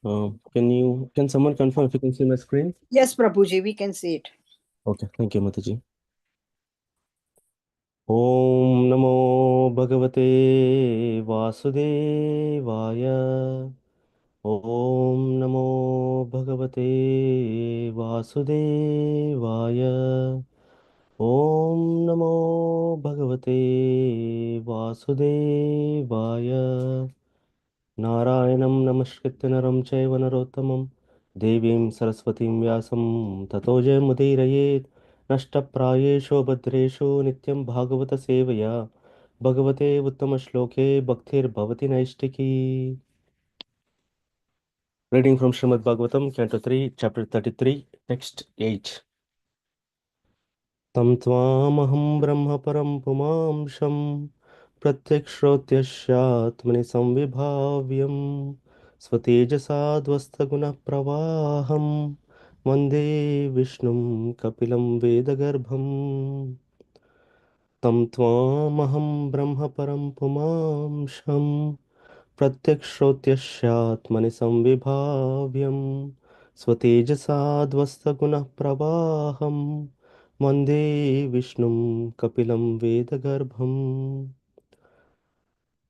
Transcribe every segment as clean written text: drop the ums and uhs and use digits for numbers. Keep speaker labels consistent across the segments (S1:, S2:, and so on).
S1: Can someone confirm if you can see my screen?
S2: Yes, Prabhuji, we can see it.
S1: Okay, thank you, Mataji. Om Namo Bhagavate Vasudevaya. Om Namo Bhagavate Vasudevaya. Om Namo Bhagavate Vasudevaya. नारायणं नमस्कृत्य नरं चैव नरोत्तमं देवीं सरस्वतीं व्यासं ततो जयमुदीरयेत् नष्टप्रायेषु भद्रेषु नित्यं भागवतसेवया भगवते उत्तमश्लोके भक्तिर्भवति नैष्टिकी. Reading from Srimad Bhagavatam, Canto 3, Chapter 33, Text 8. तं त्वामहं ब्रह्म परं पुमांशं प्रत्यक्षोत्यस्यात्मनि संविभाव्यं स्वतेजसाध्वस्तगुणप्रवाहं वन्दे विष्णुं कपिलं वेदगर्भम्. तं त्वामहं ब्रह्म परं पुमांशं प्रत्यक्षोत्यस्यात्मनि संविभाव्यं स्वतेजसाध्वस्तगुणप्रवाहं वन्दे विष्णुं कपिलं वेदगर्भम्.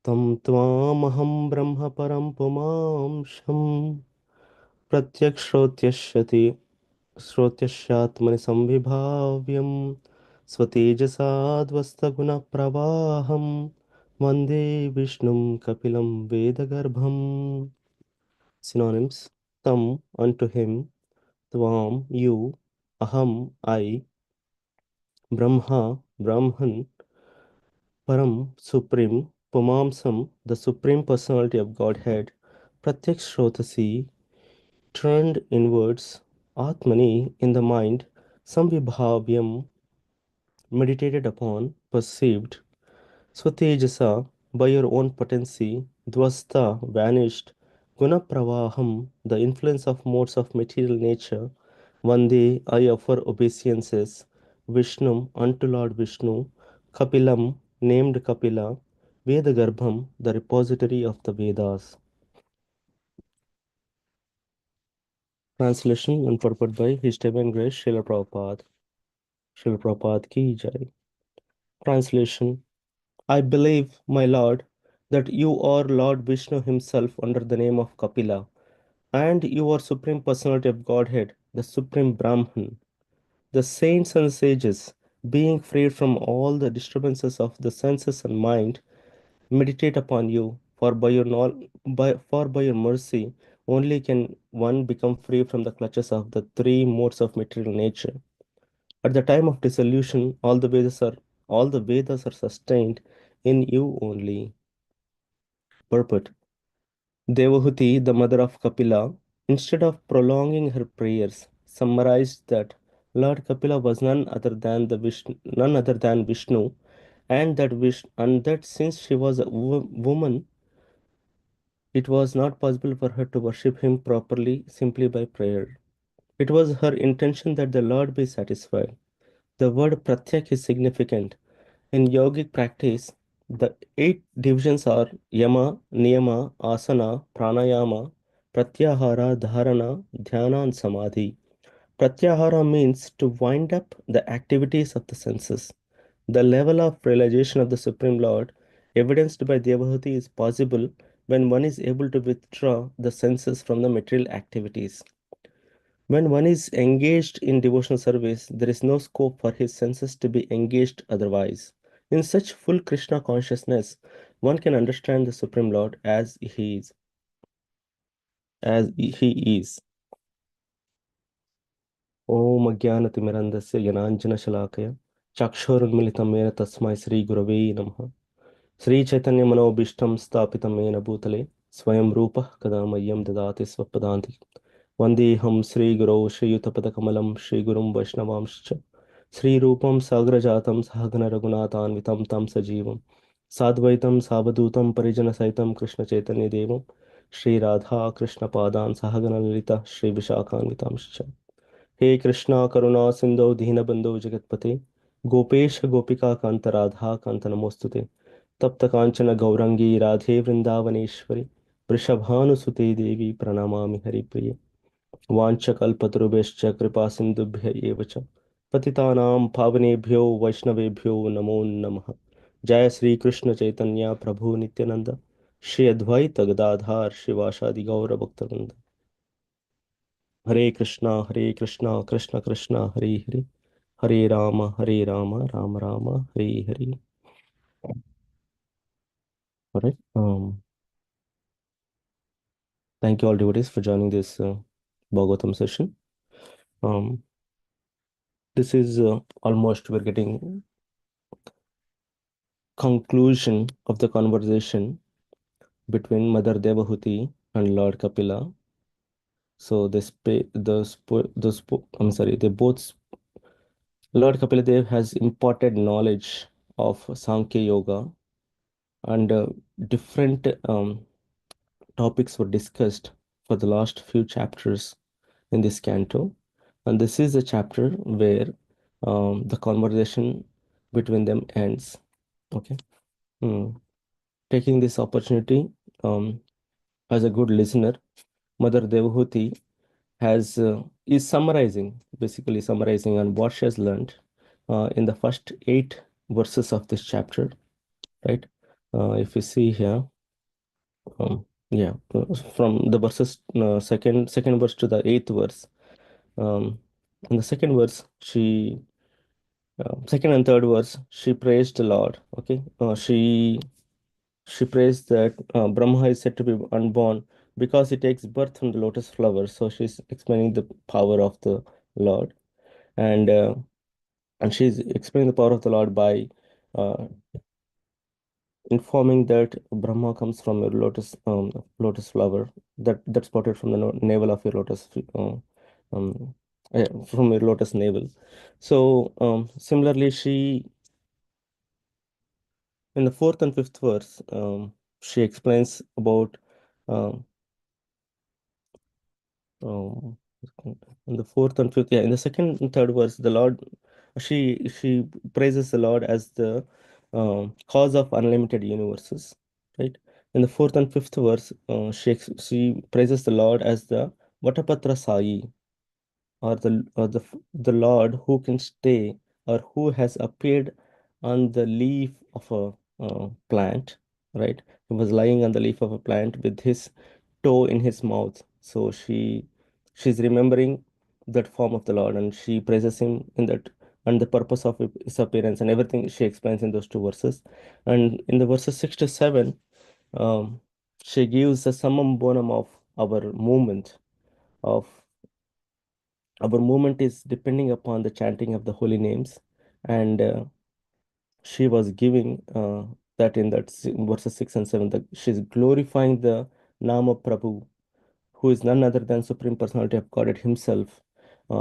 S1: तं त्वामहं ब्रह्म परं पुमांशं प्रत्यक्षोत्यश्यति श्रोत्यस्यात्मनि संविभाव्यं स्वतेजसाध्वस्तगुणप्रवाहं वन्दे विष्णुं कपिलं वेदगर्भम्. Synonyms: Tam, unto him; Tvam, you; Aham, I; Brahma, Brahman; Param, supreme; Pumamsam, the supreme personality of Godhead; Pratyakshotasi, turned inwards; Atmani, in the mind; Samvibhavyam, meditated upon, perceived; Swatejasa, by your own potency; Dvasta, vanished; Gunapravaham, the influence of modes of material nature; Vande, I offer obeisances; Vishnum, unto Lord Vishnu; Kapilam, named Kapila; Vedagarbham, the repository of the Vedas. Translation and purport by His Divine Grace Srila Prabhupada. Srila Prabhupada ki jai. Translation: I believe, my Lord, that you are Lord Vishnu himself under the name of Kapila, and you are Supreme Personality of Godhead, the Supreme Brahman. The saints and sages, being freed from all the disturbances of the senses and mind, meditate upon you, for by your mercy only can one become free from the clutches of the three modes of material nature. At the time of dissolution, all the Vedas are sustained in you only. Purport: Devahuti, the mother of Kapila, instead of prolonging her prayers, summarized that Lord Kapila was none other than Vishnu, and that since she was a woman, it was not possible for her to worship him properly simply by prayer. It was her intention that the Lord be satisfied. The word pratyak is significant. In yogic practice, the 8 divisions are yama, niyama, asana, pranayama, pratyahara, dharana, dhyana, and samadhi. Pratyahara means to wind up the activities of the senses. The level of realization of the Supreme Lord, evidenced by Devahuti, is possible when one is able to withdraw the senses from the material activities. When one is engaged in devotional service, there is no scope for his senses to be engaged otherwise. In such full Krishna consciousness, one can understand the Supreme Lord as he is. Om Ajnanatimirandasya Yananjanashalakaya Chakshurunmilitam Yena Tasmai Sri Gurave Namaha. Sri Chaitanya Manobishtam Stapitam Yena Bhutale Swayam Rupa Kadamayam Dadati Swapadanti. Vandeham Sri Guru Sri Yutapadakamalaam Sri Gurum Vaishnavamscha Sri Rupam Sagrajatam Sahagana Raghunathanvitam Tam Sajivam Sadvaitam Savadutam Parijana Saitam Krishna Chaitanya Devam Sri Radha Krishna Padan Sahagana Lalita Sri Vishakhanvitamscha. He Krishna Karuna Sindhu Dhinabandhu Jagatpate Gopesh Gopika Kanta Radha Kanta Namostute Tapta Kanchana Gaurangi Radhe Vrindavaneshwari वृषभानुसुते देवी प्रणमामि हरिप्रिये वाञ्छकल्पतरुभ्यश्च कृपा सिन्धुभ्य एव च पतितानां पावनेभ्यो वैष्णवेभ्यो नमो नमः। जय श्री कृष्ण चैतन्य प्रभु नित्यानंद, श्री अद्वैत गदाधार शिवासादि गौर भक्तवृंद। हरे कृष्णा कृष्ण कृष्ण हरे हरे, हरे Ram Ram Ram Hare Hare. All right. Thank you all devotees for joining this Bhagavatam session. Um, this is almost we're getting conclusion of the conversation between Mother Devahuti and Lord Kapila. So I'm sorry, they both, Lord Kapila Dev has imparted knowledge of Sankhya Yoga, and different topics were discussed for the last few chapters in this canto. And this is a chapter where the conversation between them ends. Okay. Hmm. Taking this opportunity, um, as a good listener, Mother Devahuti is summarizing, basically summarizing on what she has learned in the first 8 verses of this chapter, right? If you see here, yeah, from the verses second verse to the 8th verse. In the second verse, second and third verse, she praised the Lord. Okay, she praised that Brahma is said to be unborn because he takes birth from the lotus flower. So she's explaining the power of the Lord, and uh, and she's explaining the power of the Lord by uh, informing that Brahma comes from your lotus flower that's spotted from the navel of your um, from your lotus navel. So similarly, she in the fourth and fifth verse, she explains about um, um, in the fourth and fifth, yeah, in the second and third verse, the Lord, she praises the Lord as the cause of unlimited universes, right? In the fourth and fifth verse, she praises the Lord as the Vatapatra Sai, or the Lord who can stay, or who has appeared on the leaf of a plant, right? He was lying on the leaf of a plant with his toe in his mouth. So she's remembering that form of the Lord, and she praises him in that, and the purpose of his appearance and everything she explains in those 2 verses. And in the verses 6 to 7, um, she gives a summum bonum of our movement of our movement is depending upon the chanting of the holy names, and she was giving that in that verses 6 and 7, that she's glorifying the Nama Prabhu, who is none other than Supreme Personality of Godhead himself.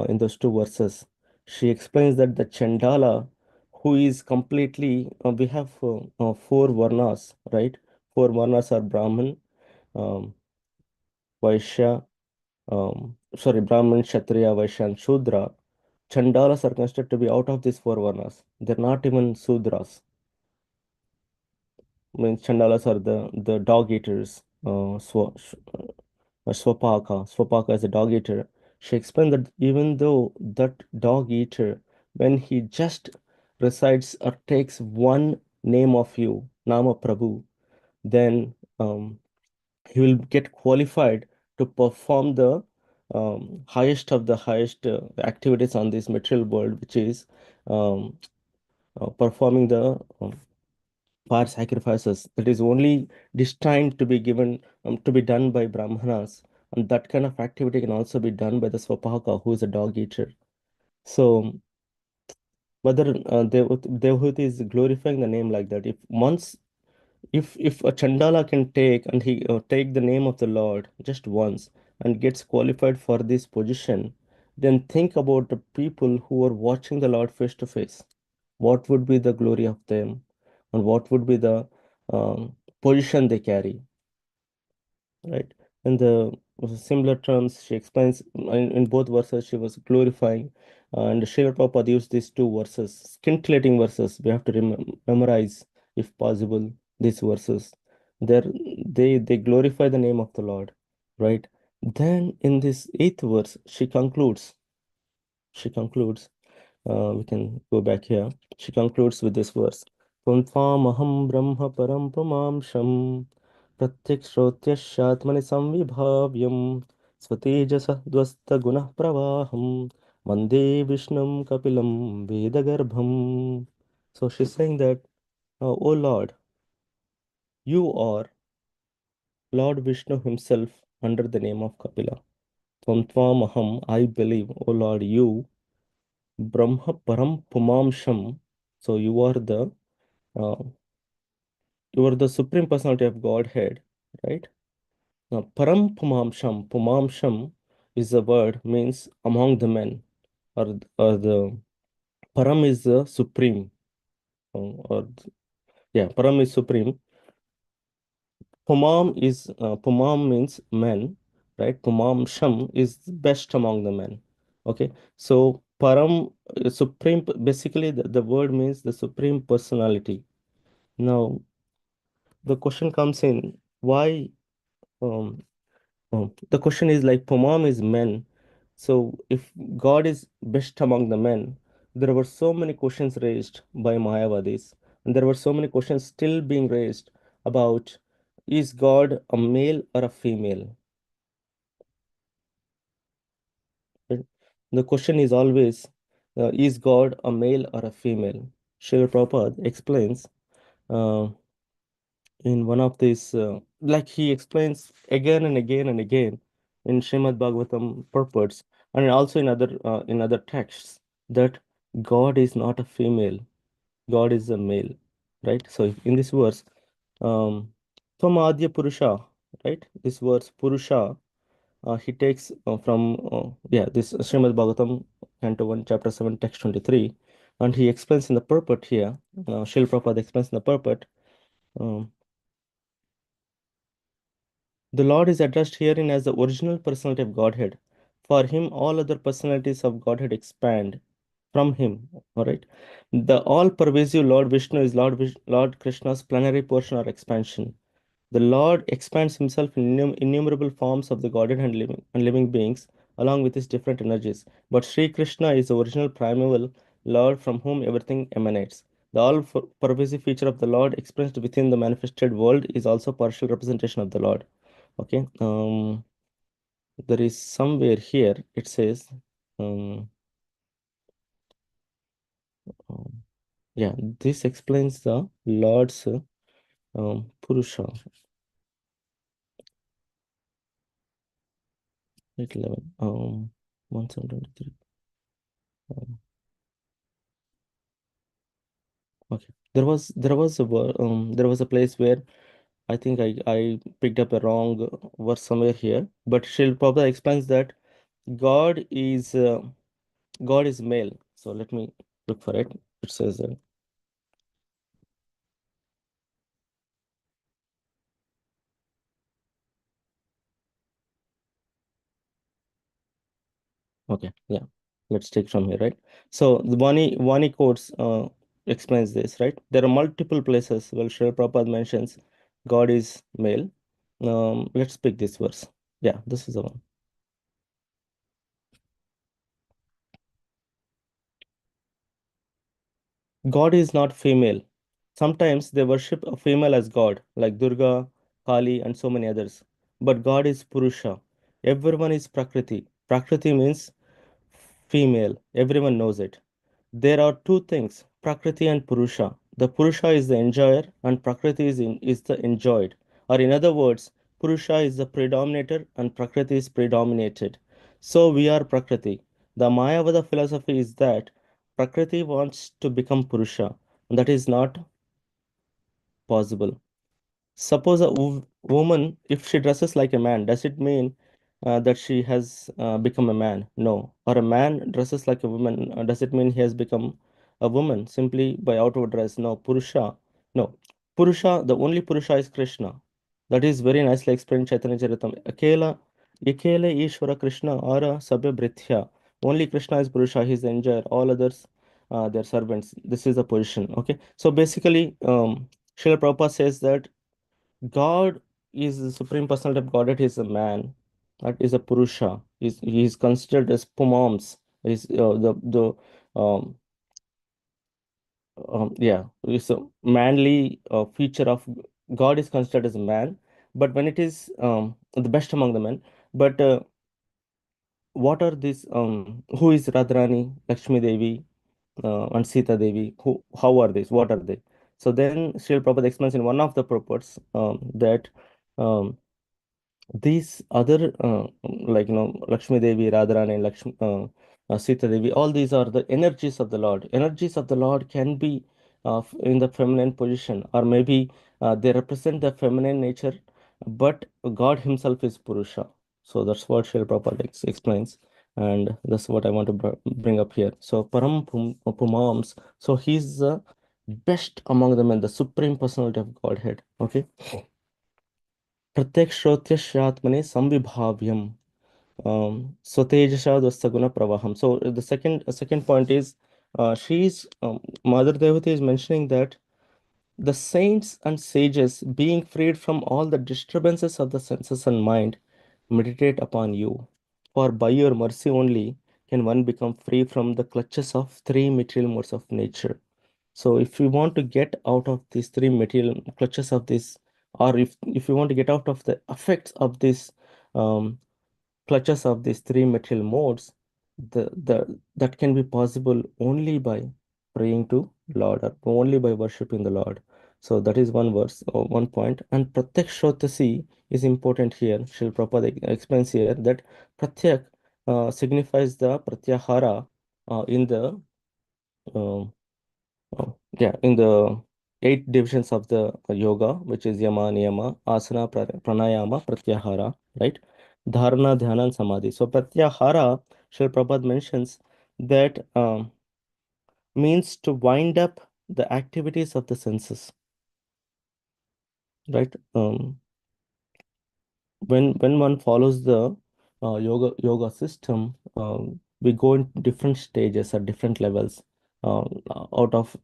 S1: In those 2 verses, she explains that the Chandala, who is completely, we have 4 varnas, right? 4 varnas are Brahman, um, Vaishya, Brahman, Kshatriya, Vaishya, and Shudra. Chandalas are considered to be out of these 4 varnas. They're not even Sudras. I mean, Chandalas are the dog eaters. Swapaka is a dog eater. She explained that even though that dog eater, when he just recites or takes one name of you, Nama Prabhu, then he will get qualified to perform the highest of the highest activities on this material world, which is um, performing the fire sacrifices that is only destined to be given to be done by Brahmanas, and that kind of activity can also be done by the Swapaka, who is a dog eater. So whether Devahuti is glorifying the name like that. If a Chandala can take and he take the name of the Lord just once and gets qualified for this position, then think about the people who are watching the Lord face to face. What would be the glory of them, and what would be the position they carry, right? In the similar terms, she explains in both verses she was glorifying, and Srila Prabhupada used these 2 verses, scintillating verses. We have to memorize, if possible, these verses. They're, they glorify the name of the Lord, right? Then in this eighth verse, she concludes, we can go back here. She concludes with this verse. Tvamaham brahma param pumamsham pratyakshrotyashatmani samvibhavyam swatejasa dvasta gunah pravaham mande vishnum kapilam vedagarbham. So she's saying that, O Lord, you are Lord Vishnu himself under the name of Kapila. Tvamaham, I believe, O Lord, you Brahma Param Pumamsham. So uh, you are the supreme personality of Godhead, right? Now, Param Pumamsham. Pumamsham is a word means among the men, or the Param is the supreme, or yeah, Param is supreme. Pumam means men, right? Pumamsham is best among the men. Okay, so Param supreme, basically the word means the supreme personality. Now the question comes in, why um, the question is like Pumam is men. So if God is best among the men, there were so many questions raised by Mayavadis, and there were so many questions still being raised about, is God a male or a female? Right? The question is always, is God a male or a female? Srila Prabhupada explains uh, in one of these, like he explains again and again and again in Srimad Bhagavatam purports, and also in other texts, that God is not a female, God is a male, right? So in this verse, um, Tvamadya Purusha, right? This verse Purusha, he takes from this Srimad Bhagavatam, Canto 1, Chapter 7, Text 23, and he explains in the purport here. Srila Prabhupada explains in the purport. Um, The Lord is addressed herein as the original personality of Godhead. For him, all other personalities of Godhead expand from him. All right. The all pervasive Lord Vishnu is Lord Krishna's plenary portion or expansion. The Lord expands himself in innumerable forms of the Godhead and living beings, along with his different energies. But Sri Krishna is the original primeval Lord from whom everything emanates. The all pervasive feature of the Lord expressed within the manifested world is also partial representation of the Lord. Okay. There is somewhere here it says, um, um, yeah, this explains the Lord's Purusha. 811, 1723. Um, okay. There was a place where I think I picked up a wrong verse somewhere here, but Srila Prabhupada explains that God is uh, God is male. So let me look for it. It says okay, yeah. Let's take from here, right? So the Vani quotes explains this, right? There are multiple places where Srila Prabhupada mentions God is male. Let's pick this verse. Yeah, this is the one. God is not female. Sometimes they worship a female as God, like Durga, Kali, and so many others. But God is Purusha. Everyone is Prakriti. Prakriti means female. Everyone knows it. There are two things, Prakriti and Purusha. The Purusha is the enjoyer and Prakriti is the enjoyed. Or in other words, Purusha is the predominator and Prakriti is predominated. So we are Prakriti. The Mayavada philosophy is that Prakriti wants to become Purusha. And that is not possible. Suppose a woman, if she dresses like a man, does it mean that she has become a man? No. Or a man dresses like a woman, does it mean he has become a woman simply by outward dress? No. Purusha, no. Purusha, the only Purusha is Krishna. That is very nicely explained in Chaitanya Charitam. Ekele Ishvara Krishna Ara Sabya Brithya. Only Krishna is Purusha, he is the enjoyer. All others, their servants. This is the position. Okay. So basically, Srila Prabhupada says that God is the supreme personality of Godhead. Is a man. That is a Purusha. He is considered as Pumams. Is the yeah, it's a manly feature of God is considered as a man, but when it is the best among the men. But what are these? Who is Radharani, Lakshmi Devi, and Sita Devi? Who? How are these? What are they? So then Srila Prabhupada explains in one of the purports that. Um, these other like Lakshmi Devi, Radharani, Lakshmi Sita Devi, all these are the energies of the Lord. Energies of the Lord can be in the feminine position, or maybe they represent the feminine nature, but God himself is Purusha. So that's what Srila Prabhupada explains, and that's what I want to bring up here. So Pumams, so he's the best among them and the supreme personality of Godhead. Okay. प्रत्यक्षोत्यस्यात्मने संविभाव्यम स्वतेजसा pravaham. So the second point is she's Mother Devati is mentioning that the saints and sages, being freed from all the disturbances of the senses and mind, meditate upon you. For by your mercy only can one become free from the clutches of three material modes of nature. So if we want to get out of these three material clutches of this, or if you want to get out of the effects of this um, clutches of these three material modes, the that can be possible only by praying to Lord, or only by worshiping the Lord. So that is one verse or one point. And Pratyakshotasi is important here. Srila Prabhupada explains here that Pratyak signifies the Pratyahara in the um, yeah, in the eight divisions of the yoga, which is yama, niyama, asana, pranayama, pratyahara, right? Dharana, dhyana, and samadhi. So pratyahara, Srila Prabhupada mentions that means to wind up the activities of the senses, right? When one follows the yoga system, we go in different stages at different levels. Out of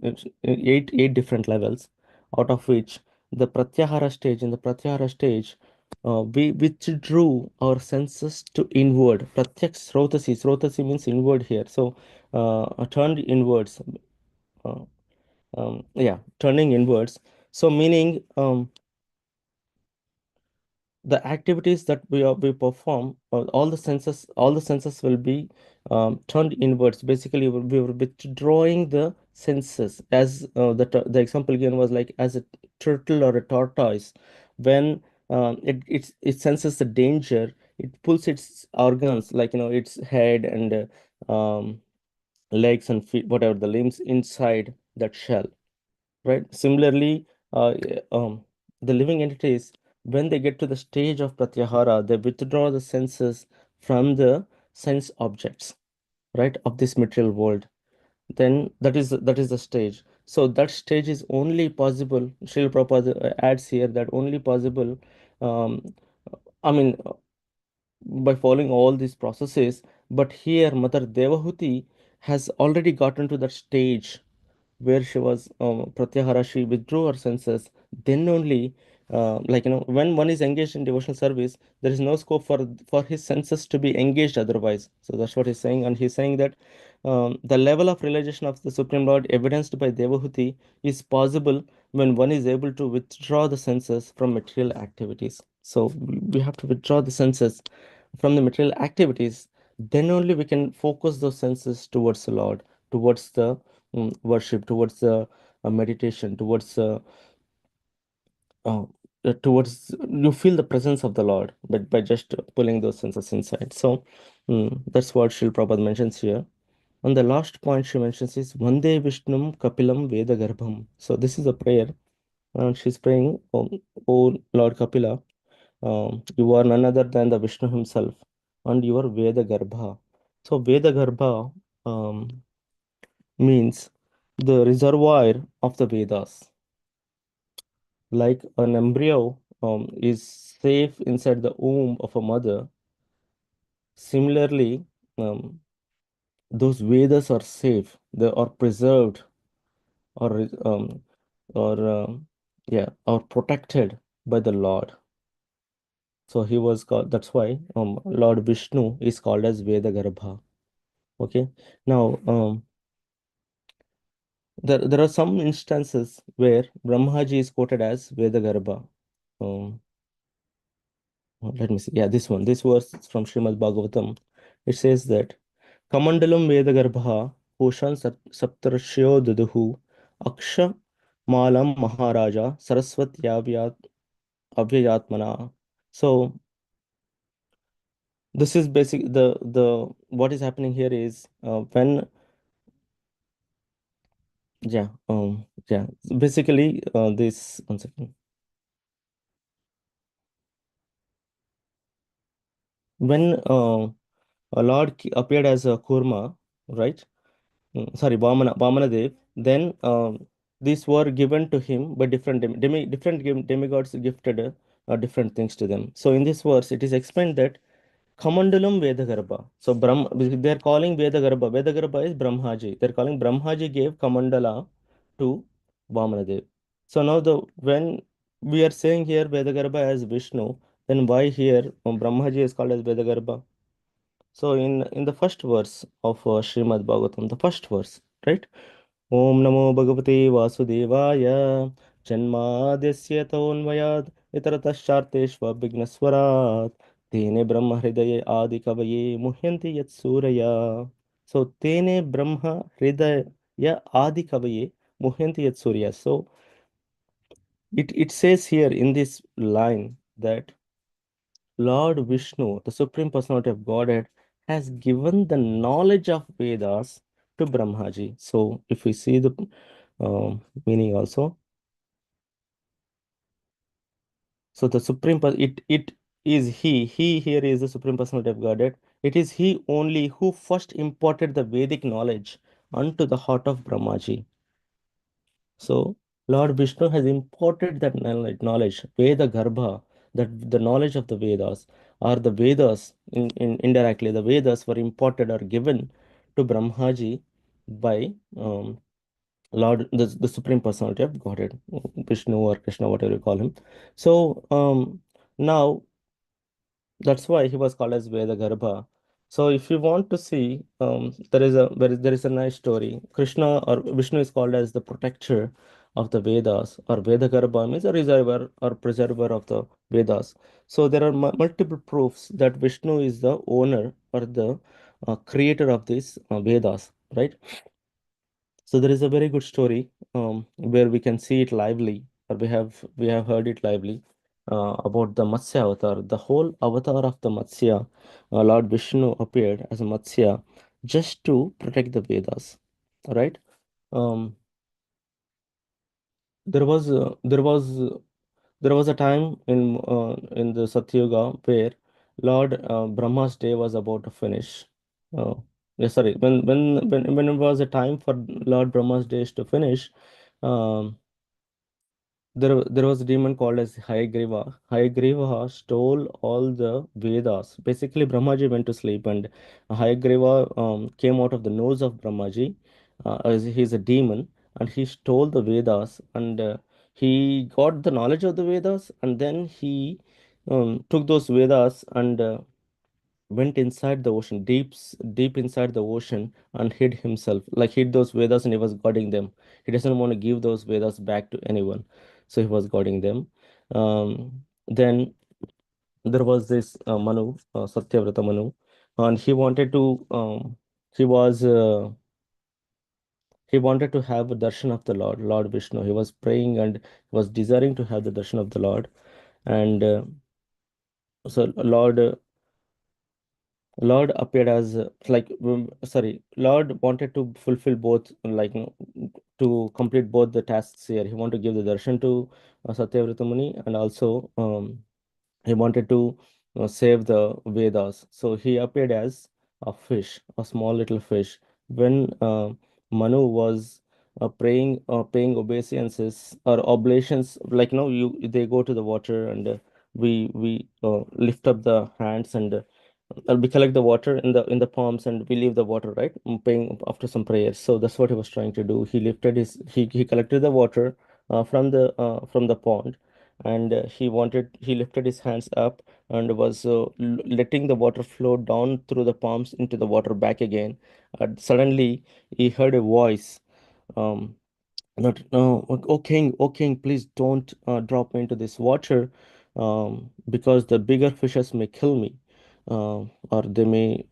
S1: it's eight different levels, out of which the pratyahara stage. In the pratyahara stage, we withdrew our senses to inward. Pratyak srotasi means inward here. So turned inwards. Uh, yeah, turning inwards. So meaning. The activities that we perform, all the senses will be turned inwards. Basically, we were withdrawing the senses, as the example given was like as a turtle or a tortoise. When it senses the danger, it pulls its organs, like its head and legs and feet, whatever the limbs, inside that shell, right? Similarly, the living entities, when they get to the stage of pratyahara, they withdraw the senses from the sense objects, right, of this material world. Then that is the stage. So that stage is only possible. Srila Prabhupada adds here that only possible. Um, I mean, by following all these processes. But here, Mother Devahuti has already gotten to that stage where she was pratyahara, she withdrew her senses. Then only, when one is engaged in devotional service, there is no scope for his senses to be engaged otherwise. So that's what he's saying, and he's saying that the level of realization of the Supreme Lord, evidenced by Devahuti, is possible when one is able to withdraw the senses from material activities. So we have to withdraw the senses from the material activities. Then only we can focus those senses towards the Lord, towards the worship, towards the meditation, uh, towards you feel the presence of the Lord, but by just pulling those senses inside. So that's what Srila Prabhupada mentions here. And the last point she mentions is Vande Vishnum Kapilam Veda Garbham. So this is a prayer, and she's praying, "O Lord Kapila, you are none other than the Vishnu himself, and you are Veda Garbha." So Veda Garbha means the reservoir of the Vedas. Like an embryo is safe inside the womb of a mother. Similarly, um, those Vedas are safe, they are preserved, or or yeah, or protected by the Lord. So he was called, that's why Lord Vishnu is called as Vedagarbha. Okay. Now, there are some instances where Brahmaji is quoted as Vedagarbha. Um, Let me see. Yeah, this one. This verse is from Srimad Bhagavatam. It says that Kamandalam Vedagarbha Pushan Saptarshyo Duduhu Aksha Malam Maharaja Saraswatyavya Avyayatmana. So this is basic the what is happening here is when yeah, basically this one second. When a Lord appeared as a Kurma, right? Sorry, Vamana Dev. Then these were given to him by different demigods gifted different things to them. So in this verse, it is explained that Kamandalam Vedagarbha. So they are calling Vedagarbha. Vedagarbha is Brahmaji. They are calling Brahmaji gave Kamandala to Vamanadev. So now when we are saying here Vedagarbha as Vishnu, then why here Brahmaji is called as Vedagarbha? So in the first verse of Srimad Bhagavatam, the first verse, right? Om Namo Bhagavate Vasudevaya Janmadesya Tonvayad Itaratasharteshva Vignaswarat Tene Brahma Hridaye Adi Kavaye Muhyanti Yat Surya. So Tene Brahma Hridaya Adi Kavaye Muhyanti Yat Surya. So it says here in this line that Lord Vishnu, the Supreme Personality of Godhead, has given the knowledge of Vedas to Brahmaji. So, if we see the meaning also, so the it is He here is the Supreme Personality of Godhead. It is He only who first imparted the Vedic knowledge unto the heart of Brahmaji. So, Lord Vishnu has imparted that knowledge, Veda Garbha, that the knowledge of the Vedas, or the Vedas, indirectly, the Vedas were imparted or given to Brahmaji by Lord, the Supreme Personality of Godhead, Vishnu or Krishna, whatever you call him. So, now that's why he was called as Veda Garbha. So if you want to see, there is a nice story. Krishna or Vishnu is called as the protector of the Vedas, or Veda Garbha means a reservoir or preserver of the Vedas. So there are multiple proofs that Vishnu is the owner or the creator of these Vedas, right? So there is a very good story where we can see it lively, or we have heard it lively about the Matsya avatar. The whole avatar of the Matsya, Lord Vishnu appeared as a Matsya just to protect the Vedas, right? Um, there was there was a time in the Satyuga where Lord Brahma's day was about to finish. Uh, yeah, sorry. When it was a time for Lord Brahma's days to finish, um, there was a demon called as Hayagriva. Hayagriva stole all the Vedas. Basically, Brahmaji went to sleep, and Hayagriva came out of the nose of Brahmaji, as he's a demon, and he stole the Vedas, and he got the knowledge of the Vedas, and then he took those Vedas and went inside the ocean, deep inside the ocean, and hid himself, like hid those Vedas, and he was guarding them. He doesn't want to give those Vedas back to anyone, so he was guarding them. Then there was this Manu, Satyavrata Manu, and he was he wanted to have a darshan of the Lord Vishnu. He was praying and was desiring to have the darshan of the Lord, and so Lord appeared as sorry, Lord wanted to fulfill both, to complete both the tasks here. He wanted to give the darshan to Satyavrata Muni, and also he wanted to save the Vedas. So he appeared as a fish, a small little fish. When Manu was paying obeisances or oblations, like they go to the water, and we lift up the hands, and we collect the water in the palms, and we leave the water, right? Paying after some prayers. So that's what he was trying to do. He collected the water from the pond, and he lifted his hands up and was letting the water flow down through the palms into the water back again. Suddenly, he heard a voice. Um, not no oh king, please don't drop me into this water, because the bigger fishes may kill me, or they may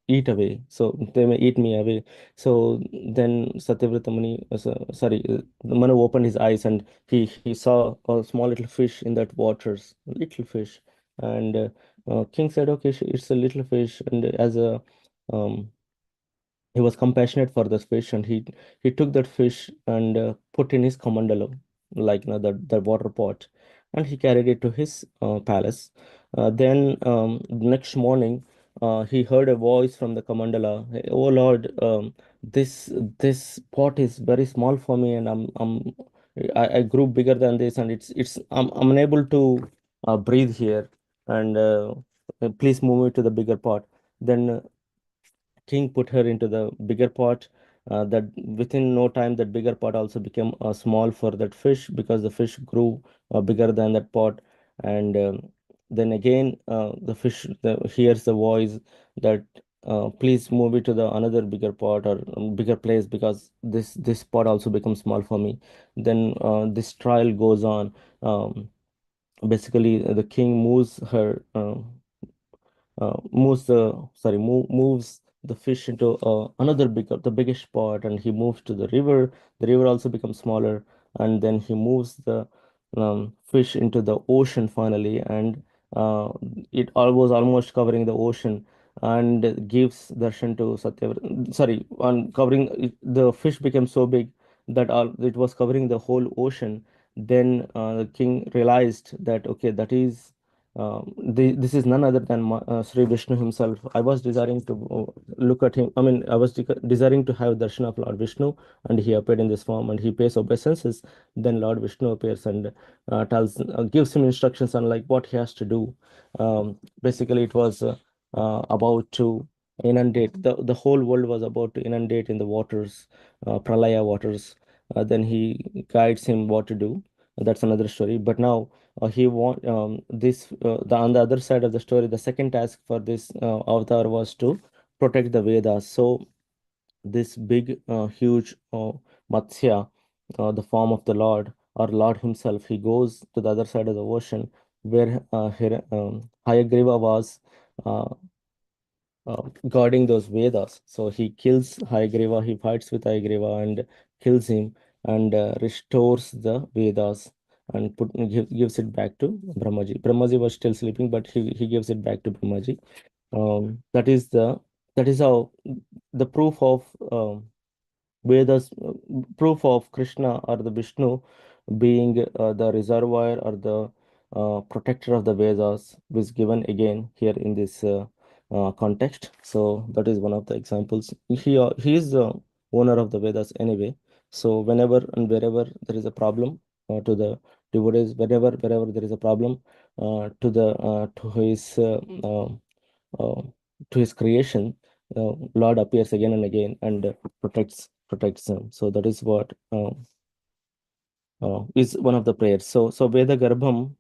S1: eat away. So they may eat me away. So then Satyavrata Muni, sorry, the Manu opened his eyes and he saw a small little fish in that waters, little fish. And King said, okay, it's a little fish. And as a um, he was compassionate for the fish, and he took that fish and put in his kamandalo, like the water pot, and he carried it to his palace. Then next morning, he heard a voice from the kamandala. "Hey, oh Lord, this pot is very small for me, and I grew bigger than this, and I'm unable to breathe here, and please move me to the bigger pot." Then king put her into the bigger pot. That within no time, that bigger pot also became small for that fish, because the fish grew bigger than that pot. And then again, hears the voice that, please move it to the another bigger pot, or bigger place, because this pot also becomes small for me. Then this trial goes on. Basically, the king moves her. Moves the fish into another bigger the biggest pot, and he moves to the river also becomes smaller, and then he moves the fish into the ocean finally, and uh, it all was almost covering the ocean, and gives darshan to Satyavrata. Sorry, on covering the fish became so big that all it was covering the whole ocean. Then the king realized that, okay, this is none other than Sri Vishnu himself. I was desiring to look at him. I mean, I was desiring to have darshan of Lord Vishnu, and he appeared in this form, and he pays obeisances. Then Lord Vishnu appears and gives him instructions on like what he has to do. Basically, it was about to inundate the whole world was about to inundate in the waters, pralaya waters. Then he guides him what to do. That's another story. But now he want this the on the other side of the story, the second task for this avatar was to protect the Vedas. So this big huge Matsya, the form of the Lord, or Lord himself, he goes to the other side of the ocean, where Hayagriva was uh, guarding those Vedas. So he kills Hayagriva, he fights with Hayagriva and kills him, and restores the Vedas, and gives it back to Brahmaji. Brahmaji was still sleeping, but he gives it back to Brahmaji. That is how the Vedas, proof of Krishna or the Vishnu being the reservoir or the protector of the Vedas was given again here in this context. So that is one of the examples. He is the owner of the Vedas anyway. So whenever and wherever there is a problem to the devotees, wherever there is a problem to his uh, to his creation, Lord appears again and again and protects them. So that is what is one of the prayers. So Veda Garbham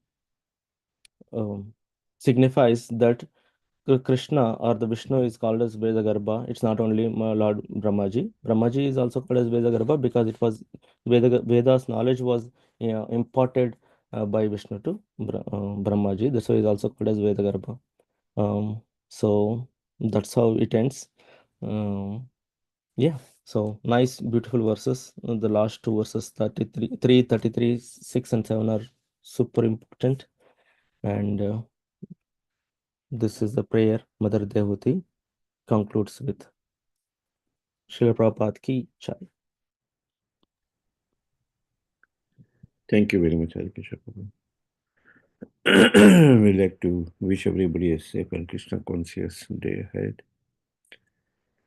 S1: um, signifies that Krishna or the Vishnu is called as Veda Garbha. It's not only Lord Brahmaji. Brahmaji is also called as Veda Garbha because it was Veda's knowledge was, imparted by Vishnu to Brahmaji. That's why it's also called as Veda Garbha. So that's how it ends. Um, yeah. So nice, beautiful verses. The last two verses, 6 and 7 are super important. And this is the prayer Mother Dehuti concludes with. Srila Prabhupada ki jai.
S3: Thank you very much, Hari Kishore. We'd like to wish everybody a safe and Krishna conscious day ahead.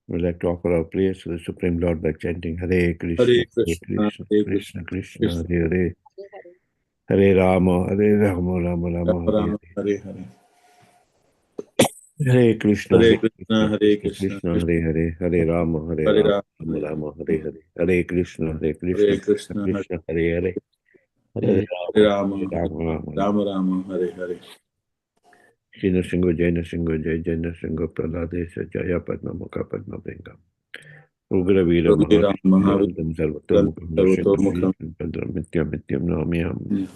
S3: We'd like to offer our prayers to the Supreme Lord by chanting Hare Krishna,
S4: Hare
S3: Hare
S4: Krishna,
S3: Krishna,
S4: Hare
S3: Krishna
S4: Krishna,
S3: Krishna,
S4: Krishna
S3: Hare Hare, Hare Rama, Hare Rama, Rama Rama,
S4: Rama
S3: Hare
S4: Rama,
S3: Hare.
S4: Hare Hare.
S3: Hare Krishna,
S4: Hare
S3: Hare
S4: Krishna,
S3: Krishna,
S4: Hare
S3: Krishna
S4: Krishna,
S3: Krishna, Hare Hare, Hare Rama, Hare
S4: Hare
S3: Rama,
S4: Rama,
S3: Rama
S4: Hare
S3: Rama, Hare Hare, Hare Krishna, Hare Krishna,
S4: Hare
S3: Krishna
S4: Krishna,
S3: Krishna, Hare Hare, Hare
S4: Hare
S3: Rama,
S4: Rama,
S3: Hare Rama, Rama Rama.
S4: Rama Rama, Hare Hare.
S3: Jai Nrsimha, Jai Nrsimha, Jai Nrsimha, Praladesha, Jaya Padma Mukha Padma Bringa. Ugra Veera
S4: Hare Rama,
S3: Mahashya,
S4: Mahavira,
S3: Antam Sarvatomukha,
S4: Sarvatomukham.
S3: Nrsimha, Padram, Nityam, Nityam, Namyam.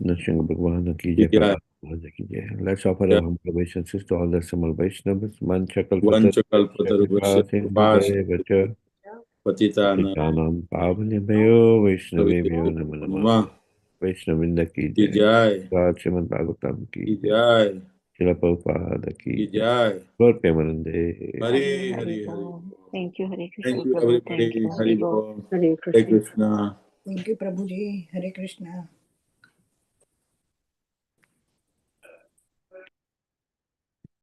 S3: Nrsimha Bhagwan ki Jai,
S4: Jai,
S3: Prabhupada ki Jai. Let's offer
S4: Jai.
S3: our humble obeisances to all the Samal Vaishnavas. Manchakalpata,
S4: Vanchakalpatarubhasya
S3: Kripa,
S4: Kripa
S3: Sindhu,
S4: Patitana
S3: Patitanam Pavanebhayo Vaishnavebhyo
S4: Navyo
S3: Namo
S4: Namaha.
S3: Namaha. Vaishnavinda ki
S4: Ki
S3: Jai.
S4: Jai,
S3: Srimad Bhagavatam ki
S4: Ki
S3: Jai.
S4: Jai,
S3: Srila Prabhupada
S4: Ki
S3: ki Jai.
S4: Jai.
S3: Lord Premanande.
S4: Hare
S5: Hare
S4: Hare
S5: Hare
S4: Hare.
S5: Bol. Thank you, Hare
S4: Thank
S5: Krishna
S4: you
S5: Prabhu. Thank
S4: everybody.
S5: you, Hare
S4: Hari
S5: Bol.
S4: Bol.
S2: Hare
S4: Hare
S2: Krishna.
S4: Krishna.
S2: Thank you, Prabhuji. Hare Krishna.